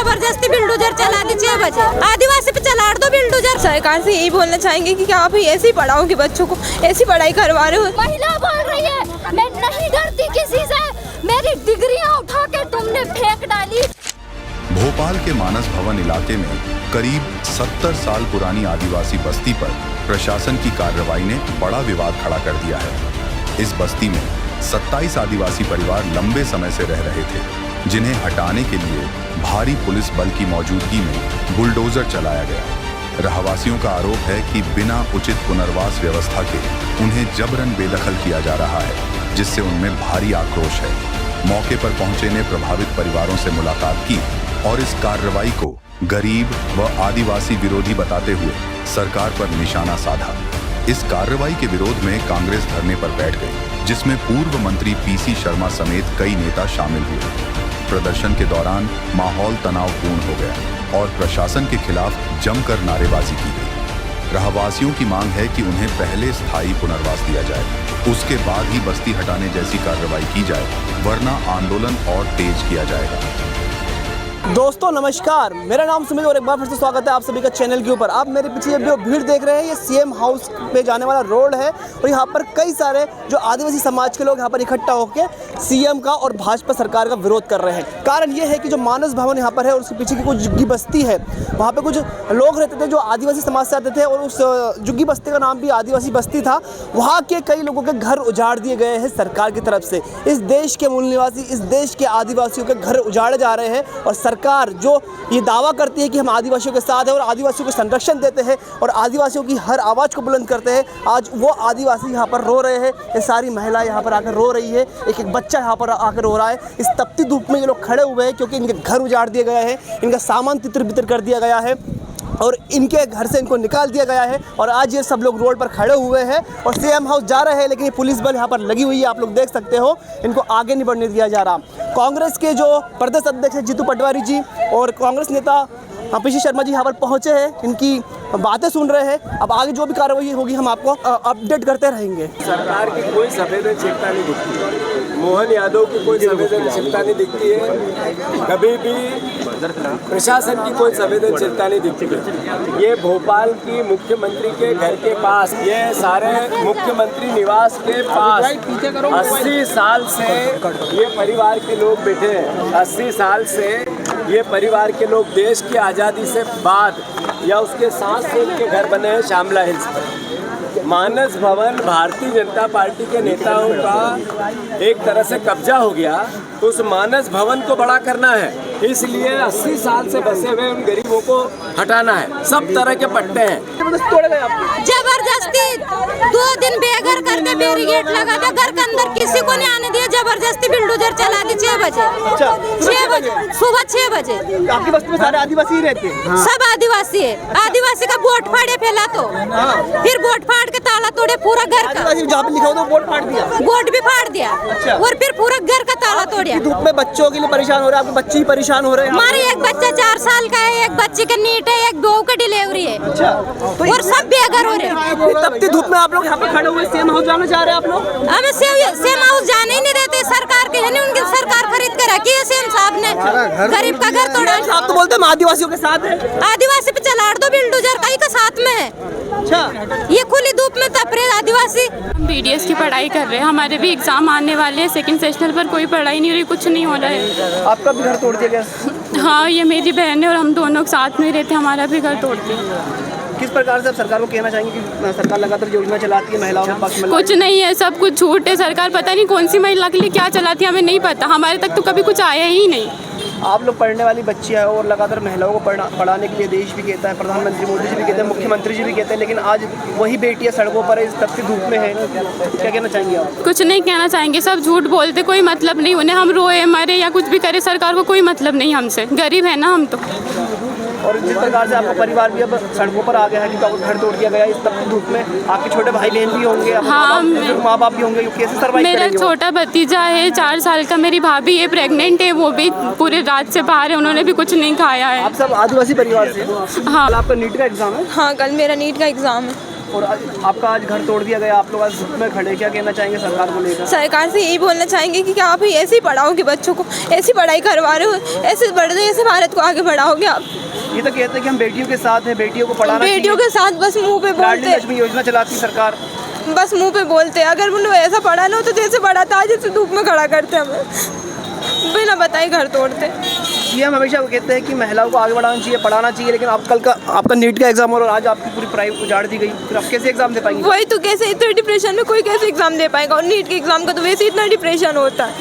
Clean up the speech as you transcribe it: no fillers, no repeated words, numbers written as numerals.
जबरदस्ती बिल्डोजर चला दी 6 बजे, आदिवासी पे चला दो बिल्डोजर। सरकार से यही बोलना चाहेंगे कि आप ही ऐसी पढ़ाओगे बच्चों को, ऐसी पढ़ाई करवा रहे हो। महिला बोल रही है मैं नहीं डरती किसी से, मेरी डिग्रियां उठा के तुमने फेंक डाली। भोपाल के मानस भवन इलाके में करीब 70 साल पुरानी आदिवासी बस्ती पर प्रशासन की कार्रवाई ने बड़ा विवाद खड़ा कर दिया है। इस बस्ती में 27 आदिवासी परिवार लंबे समय से रह रहे थे, जिन्हें हटाने के लिए भारी पुलिस बल की मौजूदगी में बुलडोजर चलाया गया। रहवासियों का आरोप है कि बिना उचित पुनर्वास व्यवस्था के उन्हें जबरन बेदखल किया जा रहा है, जिससे उनमें भारी आक्रोश है। मौके पर पहुंचे ने प्रभावित परिवारों से मुलाकात की और इस कार्रवाई को गरीब व आदिवासी विरोधी बताते हुए सरकार पर निशाना साधा। इस कार्रवाई के विरोध में कांग्रेस धरने पर बैठ गई, जिसमें पूर्व मंत्री पीसी शर्मा समेत कई नेता शामिल हुए। प्रदर्शन के दौरान माहौल तनावपूर्ण हो गया और प्रशासन के खिलाफ जमकर नारेबाजी की गई। रहवासियों की मांग है कि उन्हें पहले स्थायी पुनर्वास दिया जाए, उसके बाद ही बस्ती हटाने जैसी कार्रवाई की जाए, वरना आंदोलन और तेज किया जाएगा। दोस्तों नमस्कार, मेरा नाम सुमित और एक बार फिर से स्वागत है आप सभी का चैनल के ऊपर। आप मेरे पीछे जो भीड़ देख रहे हैं ये सीएम हाउस पे जाने वाला रोड है और यहाँ पर कई सारे जो आदिवासी समाज के लोग यहाँ पर इकट्ठा होकर सीएम का और भाजपा सरकार का विरोध कर रहे हैं। कारण ये है कि जो मानस भवन यहाँ पर है और उसके पीछे की कुछ झुग्गी बस्ती है, वहाँ पर कुछ लोग रहते थे जो आदिवासी समाज से आते थे और उस झुग्गी बस्ती का नाम भी आदिवासी बस्ती था। वहाँ के कई लोगों के घर उजाड़ दिए गए हैं सरकार की तरफ से। इस देश के मूल निवासी, इस देश के आदिवासियों के घर उजाड़े जा रहे हैं और सरकार जो ये दावा करती है कि हम आदिवासियों के साथ हैं और आदिवासियों को संरक्षण देते हैं और आदिवासियों की हर आवाज़ को बुलंद करते हैं, आज वो आदिवासी यहाँ पर रो रहे हैं। ये सारी महिला यहाँ पर आकर रो रही है, एक एक बच्चा यहाँ पर आकर रो रहा है। इस तपती धूप में ये लोग खड़े हुए हैं क्योंकि इनके घर उजाड़ दिए गए हैं, इनका सामान तितर बितर कर दिया गया है और इनके घर से इनको निकाल दिया गया है। और आज ये सब लोग रोड पर खड़े हुए हैं और सीएम हाउस जा रहे हैं, लेकिन ये पुलिस बल यहाँ पर लगी हुई है। आप लोग देख सकते हो, इनको आगे नहीं बढ़ने दिया जा रहा। कांग्रेस के जो प्रदेश अध्यक्ष है जीतू पटवारी जी और कांग्रेस नेता पीसी शर्मा जी यहाँ पर पहुँचे हैं, इनकी बातें सुन रहे हैं। अब आगे जो भी कार्रवाई होगी हम आपको अपडेट करते रहेंगे। सरकार की कोई संवेदनशीलता नहीं दिखती है, मोहन यादव की कोई संवेदनशीलता नहीं दिखती है, कभी भी प्रशासन की कोई संवेदनशीलता नहीं दिखती है। ये भोपाल की मुख्यमंत्री के घर के पास, ये सारे मुख्यमंत्री निवास के पास 80 साल से ये परिवार के लोग बैठे हैं। 80 साल से ये परिवार के लोग देश की आज़ादी से बाद या उसके साथ से इनके घर बने हैं श्यामला हिल्स पर। मानस भवन भारतीय जनता पार्टी के नेताओं का एक तरह से कब्जा हो गया, तो उस मानस भवन को बड़ा करना है, इसलिए 80 साल से बसे हुए उन गरीबों को हटाना है। सब तरह के पट्टे हैं। जबरदस्ती 2 दिन बेघर करके बैरिकेड लगा था, घर के अंदर किसी को नहीं आने दिया, जबरदस्ती बिल्डोजर चला दी 6 बजे। 6 बजे सुबह 6 बजे। आपकी बस्ती में सारे आदिवासी ही रहते हैं? सब आदिवासी है। आदिवासी का बोट फाड़े फैला तो फिर बोट फाड़ के ताला तोड़े पूरा घर का। जहाँ पे लिखा हो तो बोर्ड फाड़ दिया? बोट भी फाड़ दिया और फिर पूरा घर का ताला तोड़िया। धूप में बच्चों के लिए परेशान हो रहे हैं, आपके बच्चे ही परेशान हो रहे हैं? हमारे एक बच्चा 4 साल का है, एक बच्चे का नीट है, एक बहू का डिलीवरी है और सब बेघर हो रहे हैं। तपती धूप में आप लोग यहाँ पे खड़े हुए सीएम हाउस जाना चाह रहे हैं आप लोग? हमें सीएम हाउस जाने ही नहीं देते। सरकार के है नहीं, उनकी सरकार खरीद कर रखी है सीएम साहब ने, गरीब का घर तोड़ा। आप तो बोलते हैं आदिवासियों के साथ है। आदिवासी पे चला दो बिल्डोजर, कहीं का साथ में है। अच्छा, ये खुली धूप में तप रहे आदिवासी। हम बीडीएस की पढ़ाई कर रहे हैं, हमारे भी एग्जाम आने वाले हैं। सेकंड सेशनल पर कोई पढ़ाई नहीं हो रही, कुछ नहीं हो रहा है। आपका भी घर तोड़ दिया गया? हाँ, ये मेरी बहन है और हम दोनों साथ में रहते, हमारा भी घर तोड़ दिया। किस प्रकार से आप सरकार को कहना चाहेंगे कि सरकार लगातार योजना चलाती है महिलाओं के पक्ष में? कुछ नहीं है, सब कुछ झूठ है। सरकार पता नहीं कौन सी महिला के लिए क्या चलाती है, हमें नहीं पता। हमारे तक तो कभी कुछ आया ही नहीं। आप लोग पढ़ने वाली बच्चियाँ हैं और लगातार महिलाओं को पढ़ाने के लिए देश भी कहता है, प्रधानमंत्री मोदी जी भी कहते हैं, मुख्यमंत्री जी भी कहते हैं, लेकिन आज वही बेटियाँ सड़कों पर इस तपती धूप में है। क्या कहना चाहेंगे आप? कुछ नहीं कहना चाहेंगे, सब झूठ बोलते, कोई मतलब नहीं उन्हें। हम रोए मरे या कुछ भी करे, सरकार को कोई मतलब नहीं हमसे, गरीब है ना हम तो। और जिस प्रकार से आपका परिवार भी अब सड़कों पर आ गया है कि घर तोड़ दिया गया इस तपती धूप में, आपके छोटे भाई बहन भी होंगे, हाँ, माँ बाप भी होंगे, कैसे सर्वाइव मेरा करेंगे? छोटा भतीजा है 4 साल का, मेरी भाभी है प्रेग्नेंट है, वो भी पूरे रात से बाहर है, उन्होंने भी कुछ नहीं खाया है। आप सब आदिवासी परिवार से? हाँ। आपका नीट का एग्जाम है? हाँ, कल मेरा नीट का एग्जाम है। और आपका आज घर तोड़ दिया गया, आप लोग आज धूप में खड़े, क्या कहना चाहेंगे सरकार को लेकर? सरकार से यही बोलना चाहेंगे कि क्या आप ऐसे ही पढ़ाओगे बच्चों को, ऐसी पढ़ाई करवा रहे हो, ऐसे बढ़ रहे, ऐसे भारत को आगे बढ़ाओगे आप? ये तो कहते हैं कि हम बेटियों के साथ हैं, बेटियों को पढ़ाना चाहिए। बेटियों के साथ बस मुंह पे लाडली बोलते, लक्ष्मी योजना चलाती सरकार, बस मुंह पे बोलते। अगर उन्होंने ऐसा पढ़ा ना हो तो जैसे पढ़ा था जैसे धूप में खड़ा करते हमें, बिना बताए घर तोड़ते। सीएम हमेशा वो कहते हैं कि महिलाओं को आगे बढ़ाना चाहिए, पढ़ाना चाहिए, लेकिन आप कल का आपका नीट का एग्जाम और आज आपकी पूरी पढ़ाई उजाड़ दी गई, फिर आप कैसे एग्जाम दे पाएंगे? वही तो, कैसे इतने डिप्रेशन में कोई कैसे एग्जाम दे पाएगा? और नीट के एग्जाम का तो वैसे इतना डिप्रेशन होता है।